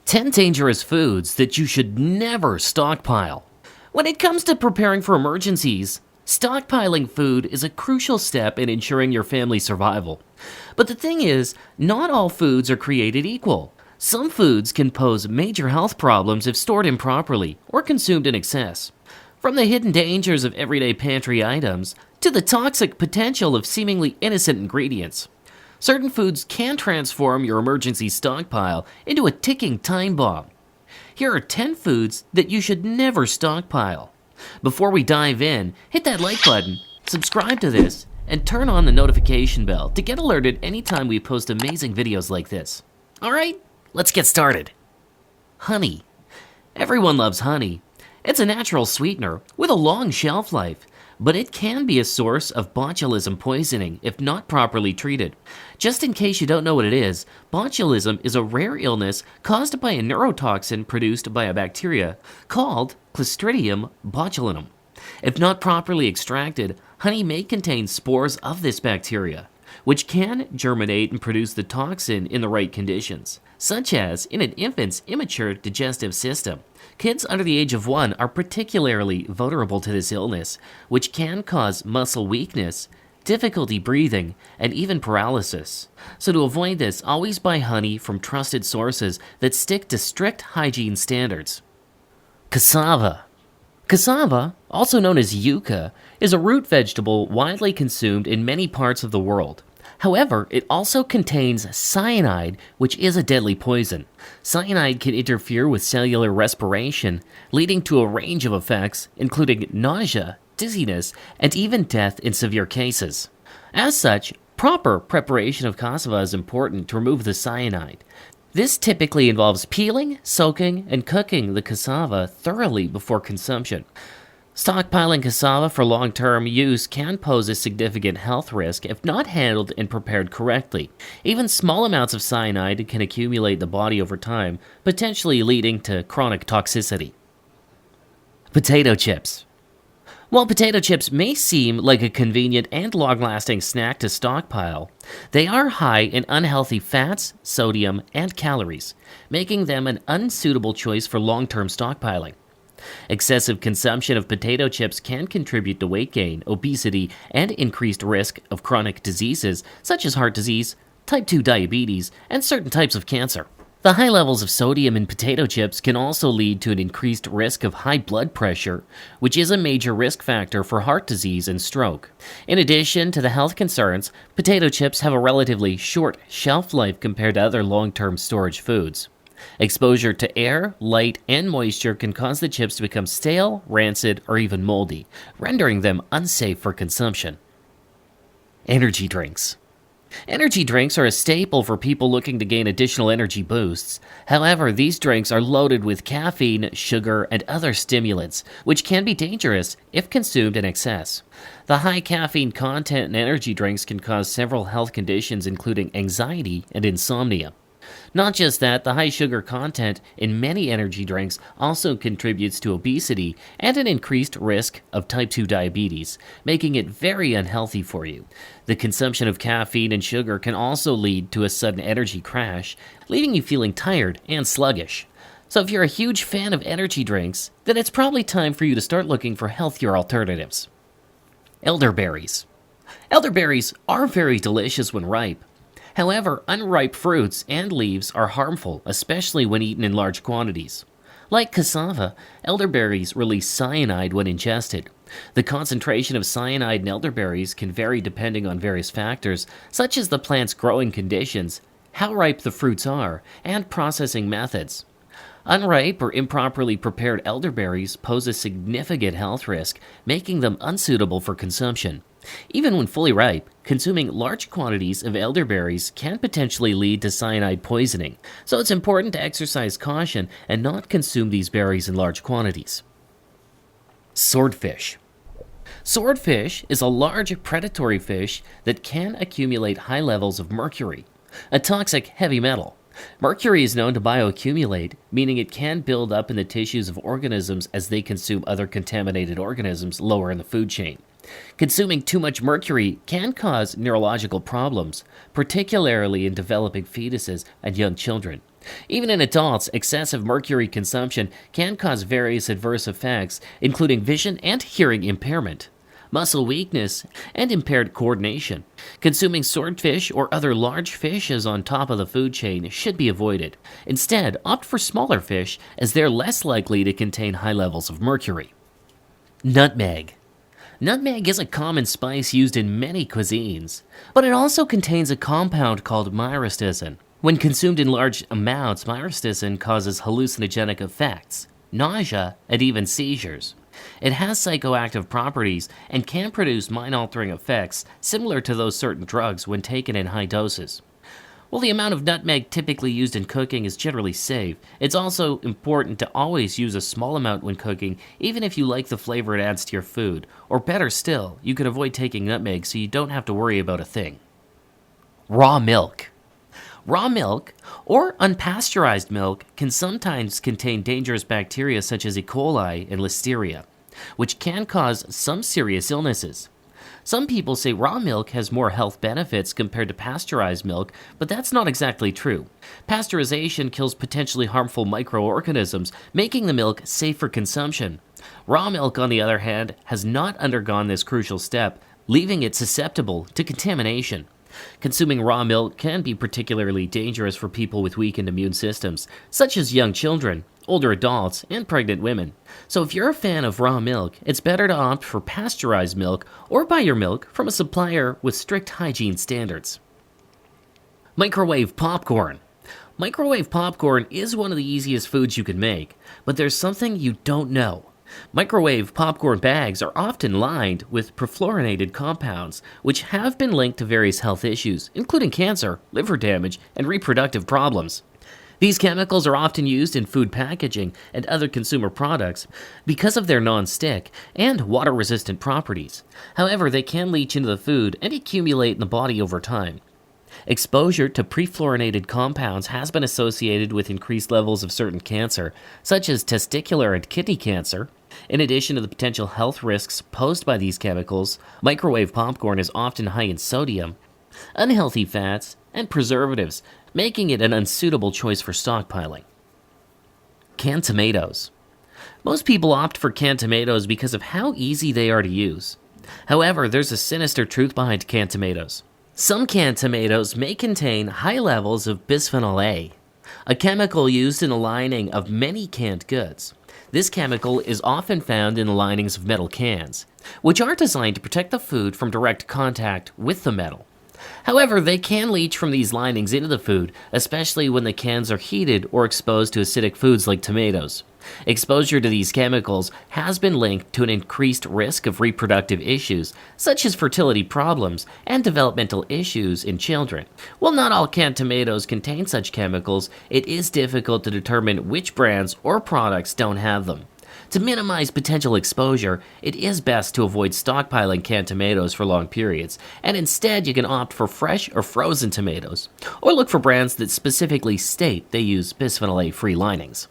10 dangerous foods that you should never stockpile. When it comes to preparing for emergencies, stockpiling food is a crucial step in ensuring your family's survival. But the thing is, not all foods are created equal. Some foods can pose major health problems if stored improperly or consumed in excess. From the hidden dangers of everyday pantry items to the toxic potential of seemingly innocent ingredients, certain foods can transform your emergency stockpile into a ticking time bomb. Here are 10 foods that you should never stockpile. Before we dive in, hit that like button, subscribe to this, and turn on the notification bell to get alerted anytime we post amazing videos like this. Alright, let's get started. Honey. Everyone loves honey. It's a natural sweetener with a long shelf life, but it can be a source of botulism poisoning if not properly treated. Just in case you don't know what it is, botulism is a rare illness caused by a neurotoxin produced by a bacteria called Clostridium botulinum. If not properly extracted, honey may contain spores of this bacteria, which can germinate and produce the toxin in the right conditions, such as in an infant's immature digestive system. Kids under the age of 1 are particularly vulnerable to this illness, which can cause muscle weakness, difficulty breathing, and even paralysis. So to avoid this, always buy honey from trusted sources that stick to strict hygiene standards. Cassava. Cassava, also known as yucca, is a root vegetable widely consumed in many parts of the world. However, it also contains cyanide, which is a deadly poison. Cyanide can interfere with cellular respiration, leading to a range of effects, including nausea, dizziness, and even death in severe cases. As such, proper preparation of cassava is important to remove the cyanide. This typically involves peeling, soaking, and cooking the cassava thoroughly before consumption. Stockpiling cassava for long-term use can pose a significant health risk if not handled and prepared correctly. Even small amounts of cyanide can accumulate in the body over time, potentially leading to chronic toxicity. Potato chips. While potato chips may seem like a convenient and long-lasting snack to stockpile, they are high in unhealthy fats, sodium, and calories, making them an unsuitable choice for long-term stockpiling. Excessive consumption of potato chips can contribute to weight gain, obesity, and increased risk of chronic diseases such as heart disease, type 2 diabetes, and certain types of cancer. The high levels of sodium in potato chips can also lead to an increased risk of high blood pressure, which is a major risk factor for heart disease and stroke. In addition to the health concerns, potato chips have a relatively short shelf life compared to other long-term storage foods. Exposure to air, light, and moisture can cause the chips to become stale, rancid, or even moldy, rendering them unsafe for consumption. Energy drinks. Energy drinks are a staple for people looking to gain additional energy boosts. However, these drinks are loaded with caffeine, sugar, and other stimulants, which can be dangerous if consumed in excess. The high caffeine content in energy drinks can cause several health conditions, including anxiety and insomnia. Not just that, the high sugar content in many energy drinks also contributes to obesity and an increased risk of type 2 diabetes, making it very unhealthy for you. The consumption of caffeine and sugar can also lead to a sudden energy crash, leaving you feeling tired and sluggish. So if you're a huge fan of energy drinks, then it's probably time for you to start looking for healthier alternatives. Elderberries. Elderberries are very delicious when ripe. However, unripe fruits and leaves are harmful, especially when eaten in large quantities. Like cassava, elderberries release cyanide when ingested. The concentration of cyanide in elderberries can vary depending on various factors, such as the plant's growing conditions, how ripe the fruits are, and processing methods. Unripe or improperly prepared elderberries pose a significant health risk, making them unsuitable for consumption. Even when fully ripe, consuming large quantities of elderberries can potentially lead to cyanide poisoning, so it's important to exercise caution and not consume these berries in large quantities. Swordfish. Swordfish is a large predatory fish that can accumulate high levels of mercury, a toxic heavy metal. Mercury is known to bioaccumulate, meaning it can build up in the tissues of organisms as they consume other contaminated organisms lower in the food chain. Consuming too much mercury can cause neurological problems, particularly in developing fetuses and young children. Even in adults, excessive mercury consumption can cause various adverse effects, including vision and hearing impairment, muscle weakness, and impaired coordination. Consuming swordfish or other large fishes on top of the food chain should be avoided. Instead, opt for smaller fish as they're less likely to contain high levels of mercury. Nutmeg. Nutmeg is a common spice used in many cuisines, but it also contains a compound called myristicin. When consumed in large amounts, myristicin causes hallucinogenic effects, nausea, and even seizures. It has psychoactive properties and can produce mind-altering effects similar to those certain drugs when taken in high doses. While the amount of nutmeg typically used in cooking is generally safe, it's also important to always use a small amount when cooking, even if you like the flavor it adds to your food. Or better still, you can avoid taking nutmeg so you don't have to worry about a thing. Raw milk. Raw milk, or unpasteurized milk, can sometimes contain dangerous bacteria such as E. coli and Listeria, which can cause some serious illnesses. Some people say raw milk has more health benefits compared to pasteurized milk, but that's not exactly true. Pasteurization kills potentially harmful microorganisms, making the milk safe for consumption. Raw milk, on the other hand, has not undergone this crucial step, leaving it susceptible to contamination. Consuming raw milk can be particularly dangerous for people with weakened immune systems, such as young children, older adults, and pregnant women. So if you're a fan of raw milk, it's better to opt for pasteurized milk or buy your milk from a supplier with strict hygiene standards. Microwave popcorn. Microwave popcorn is one of the easiest foods you can make, but there's something you don't know. Microwave popcorn bags are often lined with perfluorinated compounds, which have been linked to various health issues, including cancer, liver damage, and reproductive problems. These chemicals are often used in food packaging and other consumer products because of their non-stick and water-resistant properties. However, they can leach into the food and accumulate in the body over time. Exposure to perfluorinated compounds has been associated with increased levels of certain cancer, such as testicular and kidney cancer. In addition to the potential health risks posed by these chemicals, microwave popcorn is often high in sodium, unhealthy fats, and preservatives, making it an unsuitable choice for stockpiling. Canned tomatoes. Most people opt for canned tomatoes because of how easy they are to use. However, there's a sinister truth behind canned tomatoes. Some canned tomatoes may contain high levels of bisphenol A, a chemical used in the lining of many canned goods. This chemical is often found in the linings of metal cans, which are designed to protect the food from direct contact with the metal. However, they can leach from these linings into the food, especially when the cans are heated or exposed to acidic foods like tomatoes. Exposure to these chemicals has been linked to an increased risk of reproductive issues, such as fertility problems and developmental issues in children. While not all canned tomatoes contain such chemicals, it is difficult to determine which brands or products don't have them. To minimize potential exposure, it is best to avoid stockpiling canned tomatoes for long periods, and instead you can opt for fresh or frozen tomatoes, or look for brands that specifically state they use bisphenol A-free linings.